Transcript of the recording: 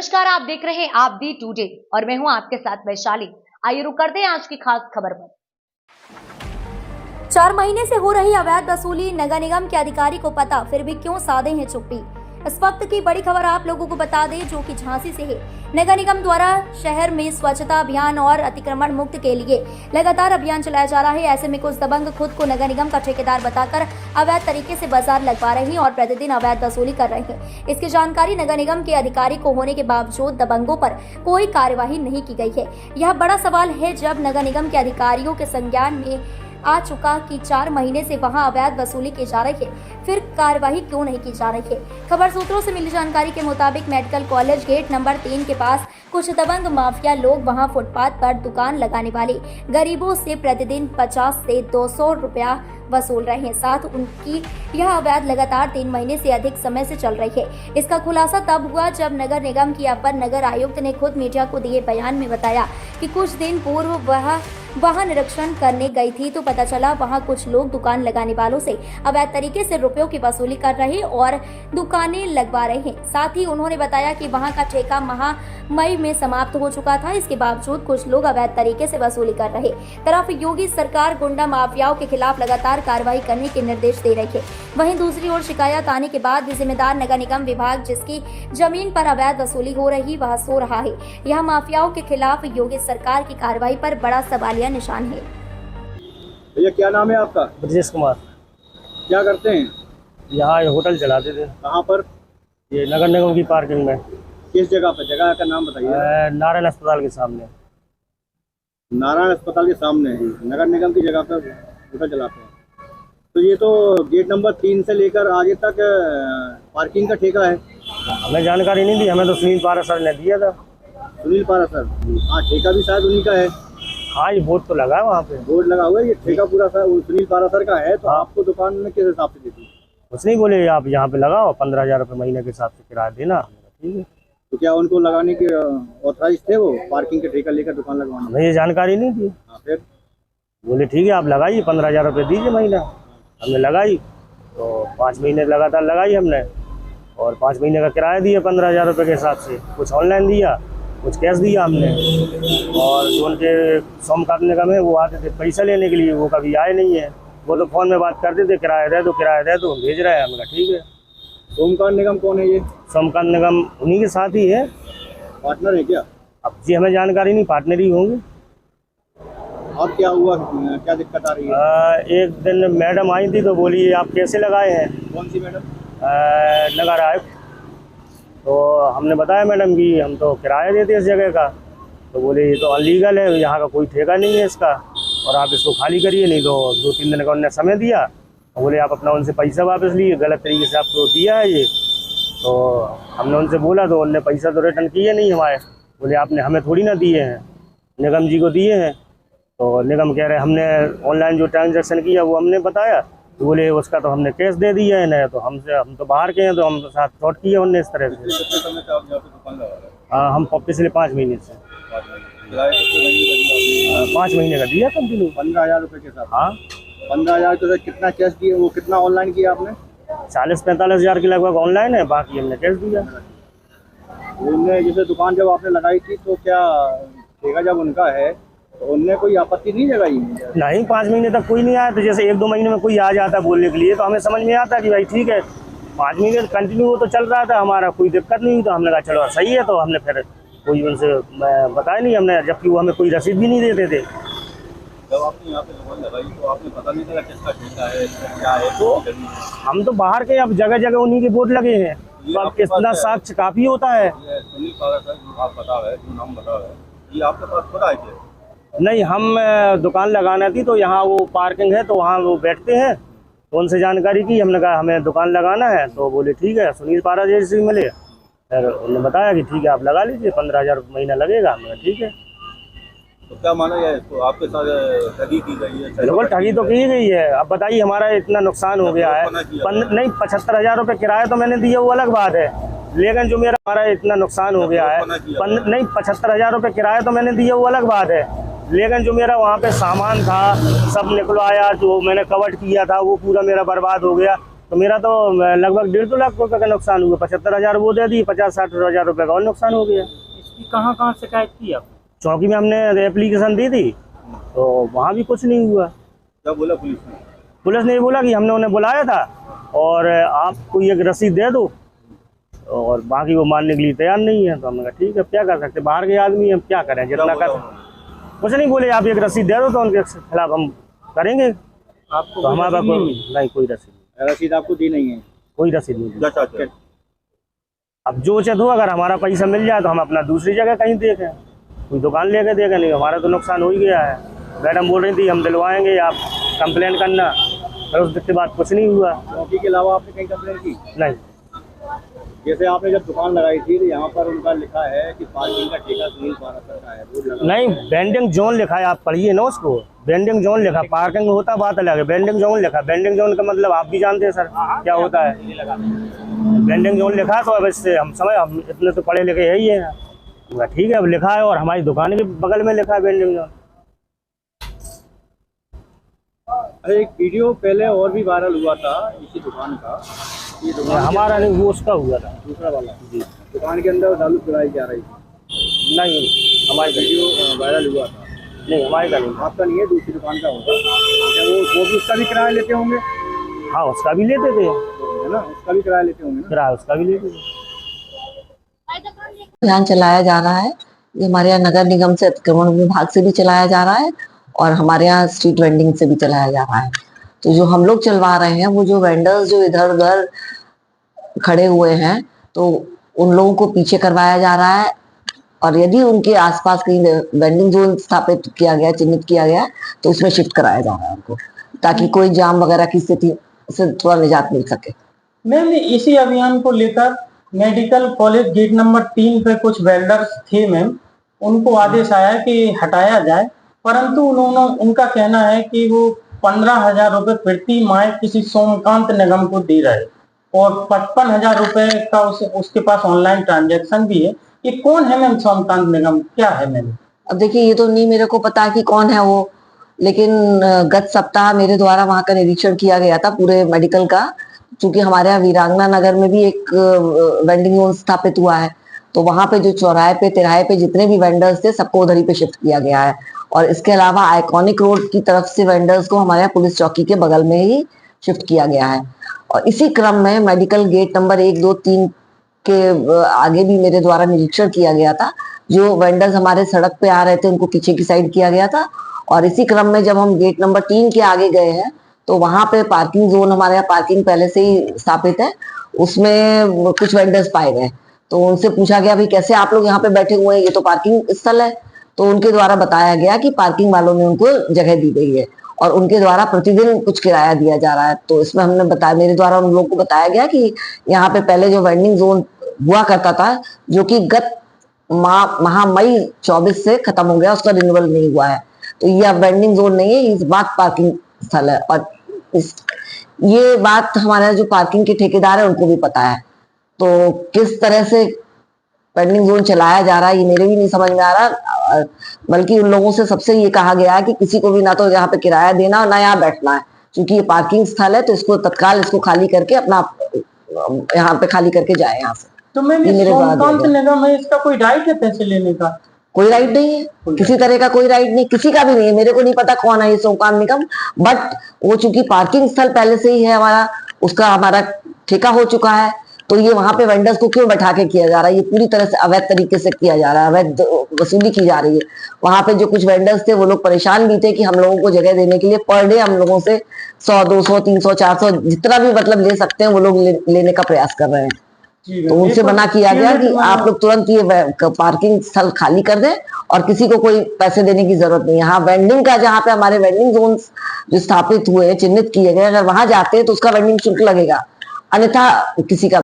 नमस्कार, आप देख रहे हैं आप दी टुडे और मैं हूं आपके साथ वैशाली। आइए रुक करते हैं आज की खास खबर पर। 4 महीने से हो रही अवैध वसूली नगर निगम के अधिकारी को पता, फिर भी क्यों साधे हैं चुप्पी। इस वक्त की बड़ी खबर आप लोगों को बता दें, जो कि झांसी से है। नगर निगम द्वारा शहर में स्वच्छता अभियान और अतिक्रमण मुक्त के लिए लगातार अभियान चलाया जा रहा है। ऐसे में कुछ दबंग खुद को नगर निगम का ठेकेदार बताकर अवैध तरीके से बाजार लगवा रहे हैं और प्रतिदिन अवैध वसूली कर रहे हैं। इसकी जानकारी नगर निगम के अधिकारी को होने के बावजूद दबंगों पर कोई कार्यवाही नहीं की गई है। यह बड़ा सवाल है, जब नगर निगम के अधिकारियों के संज्ञान में आ चुका कि 4 महीने से वहां अवैध वसूली की जा रही है, फिर कार्यवाही क्यों नहीं की जा रही है। खबर सूत्रों से मिली जानकारी के मुताबिक मेडिकल कॉलेज गेट नंबर 3 के पास कुछ दबंग माफिया लोग वहां फुटपाथ पर दुकान लगाने वाले गरीबों से प्रतिदिन 50 से 200 रुपया वसूल रहे हैं। साथ उनकी यह अवैध लगातार 3 महीने से अधिक समय से चल रही है। इसका खुलासा तब हुआ जब नगर निगम की अपर नगर आयुक्त ने खुद मीडिया को दिए बयान में बताया कि कुछ दिन पूर्व वह वहां निरीक्षण करने गई थी तो पता चला वहां कुछ लोग दुकान लगाने वालों से अवैध तरीके से रुपयों की वसूली कर रहे और दुकानें लगवा रहे हैं। साथ ही उन्होंने बताया कि वहां का ठेका मई में समाप्त हो चुका था। इसके बावजूद कुछ लोग अवैध तरीके से वसूली कर रहे। तरफ योगी सरकार गुंडा माफियाओं के खिलाफ लगातार कार्रवाई करने के निर्देश दे रही है। वहीं दूसरी ओर शिकायत आने के बाद भी जिम्मेदार नगर निगम विभाग, जिसकी जमीन पर अवैध वसूली हो रही, वह सो रहा है। यह माफियाओं के खिलाफ योगी सरकार की कार्रवाई पर बड़ा सवालिया निशान है। भैया क्या नाम है आपका? ब्रजेश कुमार। क्या करते हैं? यहाँ होटल चलाते थे। कहाँ पर? ये नगर निगम की पार्किंग में। किस जगह पर? जगह का नाम बताइए। नारायण अस्पताल के सामने। नारायण अस्पताल के सामने ही नगर निगम की जगह पर होटल चलाते हैं। तो ये तो गेट नंबर 3 से लेकर आगे तक पार्किंग का ठेका है। हमें जानकारी नहीं दी, हमें तो सुनील पारा सर ने दिया था। सुनील पारा सर? हाँ, ठेका भी शायद उन्हीं का है। हाँ, ये बोर्ड तो लगा है वहाँ पे। बोर्ड लगा हुआ है, ये ठेका पूरा सुनील पारा सर का है। तो हाँ। आपको दुकान में किस हिसाब से देती? कुछ नहीं, बोले आप यहाँ पे लगाओ, 15,000 रुपये महीने के हिसाब से किराया देना। ठीक है। तो क्या उनको लगाने के ऑथराइज थे वो, पार्किंग के ठेका लेकर दुकान लगवाना? हमें ये जानकारी नहीं थी। हाँ, फिर बोले ठीक है आप लगाइए, 15,000 रुपये दीजिए महीना। हमने लगाई तो 5 महीने लगातार लगाई हमने, और 5 महीने का किराया दिया 15,000 रुपये के हिसाब से। कुछ ऑनलाइन दिया, कुछ कैश दिया हमने। और जो उनके सोमनाथ निगम है वो आते थे पैसा लेने के लिए, वो कभी आए नहीं है। वो तो फ़ोन में बात करते थे, किराया दे दो किराया दे दो, भेज रहे हैं। हमने कहा ठीक है। सोमनाथ निगम कौन है ये? सोमनाथ निगम उन्हीं के साथ ही है। पार्टनर है क्या? अब जी हमें जानकारी नहीं, पार्टनर ही होंगे। अब क्या हुआ, क्या दिक्कत आ रही है? एक दिन मैडम आई थी तो बोली आप कैसे लगाए हैं? कौन सी मैडम? नगर आयुक्त। तो हमने बताया मैडम कि हम तो किराया देते इस जगह का। तो बोले ये तो अनलीगल है, यहाँ का कोई ठेका नहीं है इसका, और आप इसको खाली करिए, नहीं तो 2-3 दिन का उन्होंने समय दिया। और बोले आप अपना उनसे पैसा वापस लिए, गलत तरीके से आपको दिया है ये। तो हमने उनसे बोला तो उन्होंने पैसा तो रिटर्न किए नहीं हमारे। बोले आपने हमें थोड़ी ना दिए हैं, निगम जी को दिए हैं। तो निगम कह रहे हमने ऑनलाइन जो ट्रांजेक्शन किया वो हमने बताया। तो बोले उसका तो हमने कैश दे दिया है ना, तो हम तो बाहर के हैं, तो हम साथ फ्रॉड किए उनने इस तरह से। कितने समय से आप यहाँ पे दुकान लगा रहे हैं? हाँ, हम पिछले 5 महीने से। 5 महीने का दिया कंटिन्यू 15,000 रुपये के साथ। हाँ, 15,000 के साथ कितना कैश दिए? वो कितना ऑनलाइन किया आपने? 40-45 हज़ार के लगभग ऑनलाइन है, बाकी हमने कैश दिया। उनने जैसे दुकान जब आपने लगाई थी तो क्या ठेका जब उनका है तो उनने कोई आपत्ति नहीं जगाई? नहीं, 5 महीने तक कोई नहीं आया। तो जैसे 1-2 महीने में कोई आ जाता है बोलने के लिए, तो हमें समझ में आता कि भाई ठीक है, 5 महीने कंटिन्यू वो तो चल रहा था, हमारा कोई दिक्कत नहीं। तो हमने कहा चलो सही है। तो हमने फिर कोई उनसे बताया नहीं हमने, जबकि वो हमें कोई रसीद भी नहीं देते थे। जब आपने यहाँ पे दुकान लगाई तो आपने पता नहीं चला किसका ठेका है, क्या है? तो हम तो बाहर के, अब जगह जगह उन्हीं के बोर्ड लगे हैं, तो अब कितना साक्ष्य काफ़ी होता है। सुनील पारा सर जो आप बता रहे, जो नाम बता रहे, ये आपके पास खुद आए थे? नहीं, हम दुकान लगाना थी तो यहाँ वो पार्किंग है तो वहाँ वो बैठते हैं। तो उनसे जानकारी की, हमने कहा हमें दुकान लगाना है। तो बोले ठीक है, सुनील पारा जैसे मिले। फिर उन्होंने बताया कि ठीक है आप लगा लीजिए, 15,000 महीना लगेगा। हमने कहा ठीक है। तो क्या माना जाए, तो आपके साथ ठगी की गई है? बिल्कुल ठगी तो की गई है। अब बताइए हमारा इतना नुकसान हो गया है। नहीं, 75,000 रुपये किराया तो मैंने दिया, वो अलग बात है। लेकिन जो हमारा इतना नुकसान हो गया है, नहीं 75,000 रुपये किराया तो मैंने दिया, वो अलग बात है। लेकिन जो मेरा वहाँ पे सामान था सब निकलवाया, जो मैंने कवर किया था वो पूरा मेरा बर्बाद हो गया। तो मेरा तो लगभग 1.5 लाख रुपए का नुकसान हुआ। 75,000 वो दे दी, 50-60 हज़ार रुपए का और नुकसान हो गया। इसकी कहाँ कहाँ शिकायत की आप? चौकी में हमने एप्लीकेशन दी थी, तो वहाँ भी कुछ नहीं हुआ। क्या बोला पुलिस ने? पुलिस ने बोला कि हमने उन्हें बुलाया था और आपको एक रसीद दे दो, और बाकी वो मानने के लिए तैयार नहीं है। तो हमने कहा ठीक है, क्या कर सकते, बाहर के आदमी हम क्या करें, जितना कर कुछ नहीं बोले। आप एक रसीद दे दो तो उनके खिलाफ हम करेंगे। आपको तो हमारे पास नहीं कोई रसीद नहीं। रसीद आपको दी नहीं है? कोई रसीद नहीं। अच्छा। अब जो उचित हो, अगर हमारा पैसा मिल जाए तो हम अपना दूसरी जगह कहीं देखें, कोई दुकान लेके देखें। नहीं, हमारा तो नुकसान हो ही गया है। मैडम बोल रही थी हम दिलवाएंगे, आप कंप्लेन करना, फिर उसके बाद कुछ नहीं हुआ। चौकी के अलावा आपने कहीं कंप्लेन की? नहीं। जैसे आपने जब दुकान लगाई थी तो यहाँ पर उनका लिखा है कि पार्किंग का ठेका सुनील पारासर का है, बोर्ड लगा। नहीं, वेंडिंग जोन लिखा है, आप पढ़िए ना उसको। वेंडिंग जोन लिखा, पार्किंग होता बात अलग है। वेंडिंग जोन लिखा, वेंडिंग जोन का मतलब आप भी जानते हैं सर क्या होता है। वेंडिंग जोन लिखा है, तो अब इससे हम इतने तो पढ़े लिखे है ही है। ठीक है, अब लिखा है और हमारी दुकान के बगल में लिखा है वेंडिंग जोन। अरे एक वीडियो पहले और भी वायरल हुआ था इसी दुकान का। ये दुकान हमारा नहीं, वो उसका हुआ था दूसरा वाला जी। दुकान के अंदर दारू पिलाई जा रही थी। नहीं, हमारी वीडियो वायरल हुआ था। नहीं, हमारी का नहीं। आपका नहीं है, दूसरी दुकान का होगा। वो भी उसका भी किराया लेते होंगे? हाँ, उसका भी लेते थे, है ना, उसका भी किराया लेते होंगे ना? किराया उसका भी लेते थे। अभियान चलाया जा रहा है। ये हमारे यहाँ नगर निगम से अतिक्रमण विभाग से भी चलाया जा रहा है और हमारे यहाँ स्ट्रीट वेंडिंग से भी चलाया जा रहा है। तो जो हम लोग चलवा रहे हैं, वो जो वेंडर्स जो इधर उधर खड़े हुए हैं, तो उन लोगों को पीछे करवाया जा रहा है। और यदि उनके आसपास कहीं वेंडिंग जोन स्थापित किया गया, चिन्हित किया गया, तो उसमें शिफ्ट कराया जा रहा है उनको, ताकि कोई जाम वगैरह की स्थिति से थोड़ा निजात मिल सके। मैम, इसी अभियान को लेकर मेडिकल कॉलेज गेट नंबर 3 पे कुछ वेल्डर्स थे मैम, उनको आदेश आया कि हटाया जाए, परंतु उनका कहना है कि वो 15,000 रुपए प्रति माह किसी सोमकांत निगम को दे रहे और 55,000 रुपए का उसके पास ऑनलाइन ट्रांजैक्शन भी है। ये कौन है मैम सोमकांत निगम, क्या है मैम? अब देखिए, ये तो नहीं मेरे को पता कि कौन है वो, लेकिन गत सप्ताह मेरे द्वारा वहां का निरीक्षण किया गया था पूरे मेडिकल का। चूंकि हमारे यहाँ वीरांगना नगर में भी एक वेंडिंग जोन स्थापित हुआ है, तो वहां पे जो चौराहे पे तिराहे पे जितने भी वेंडर्स थे, सबको उधर ही पे शिफ्ट किया गया है। और इसके अलावा आइकॉनिक रोड की तरफ से वेंडर्स को हमारे यहाँ पुलिस चौकी के बगल में ही शिफ्ट किया गया है। और इसी क्रम में मेडिकल गेट नंबर 1, 2, 3 के आगे भी मेरे द्वारा निरीक्षण किया गया था। जो वेंडर्स हमारे सड़क पे आ रहे थे, उनको पीछे की साइड किया गया था। और इसी क्रम में जब हम गेट नंबर 3 के आगे गए हैं, तो वहां पे पार्किंग जोन, हमारे यहाँ पार्किंग पहले से ही स्थापित है, उसमें कुछ वेंडर्स पाए गए। तो उनसे पूछा गया, भाई कैसे आप लोग यहाँ पे बैठे हुए हैं, ये तो पार्किंग स्थल है। तो उनके द्वारा बताया गया कि पार्किंग वालों ने उनको जगह दी गई है और उनके द्वारा प्रतिदिन कुछ किराया दिया जा रहा है। तो इसमें हमने बताया, मेरे द्वारा उन लोगों को बताया गया कि यहाँ पे पहले जो वेंडिंग जोन हुआ करता था, जो कि गत माह मई 24 से खत्म हो गया, उसका रिन्यूअल नहीं हुआ है, तो यह वेंडिंग जोन नहीं है, इस बात पार्किंग स्थल है। और ये बात हमारे जो पार्किंग के ठेकेदार है उनको भी पता है। तो किस तरह से वेंडिंग जोन चलाया जा रहा है, ये मेरे भी नहीं समझ में आ रहा। बल्कि उन लोगों से सबसे ये कहा गया है कि किसी को भी ना तो यहाँ पे किराया देना और ना यहाँ बैठना है, क्योंकि ये पार्किंग स्थल है, तो इसको तत्काल इसको खाली करके अपना यहाँ पे खाली करके जाए यहाँ से। तो मैम, सोमकांत निगम है, इसका कोई राइट है पैसे लेने का? कोई राइट नहीं है, किसी तरह का कोई राइट नहीं, किसी का भी नहीं है। मेरे को नहीं पता कौन है ये सोमकांत निगम, बट वो चूंकि पार्किंग स्थल पहले से ही है हमारा, उसका हमारा ठेका हो चुका है, तो ये वहां पे वेंडर्स को क्यों बैठा के किया जा रहा है? ये पूरी तरह से अवैध तरीके से किया जा रहा है, अवैध वसूली की जा रही है। वहां पे जो कुछ वेंडर्स थे, वो लोग परेशान भी थे कि हम लोगों को जगह देने के लिए पर डे हम लोगों से 100, 200, 300, 400 जितना भी मतलब ले सकते हैं, वो लोग लेने का प्रयास कर रहे हैं। तो उनसे मना किया गया कि आप लोग तुरंत ये पार्किंग स्थल खाली कर दें और किसी को कोई पैसे देने की जरूरत नहीं है। हाँ, वेंडिंग का जहाँ पे हमारे वेंडिंग जोन जो स्थापित हुए, चिन्हित किए गए, अगर वहां जाते हैं तो उसका वेंडिंग शुल्क लगेगा, अन्यथा किसी का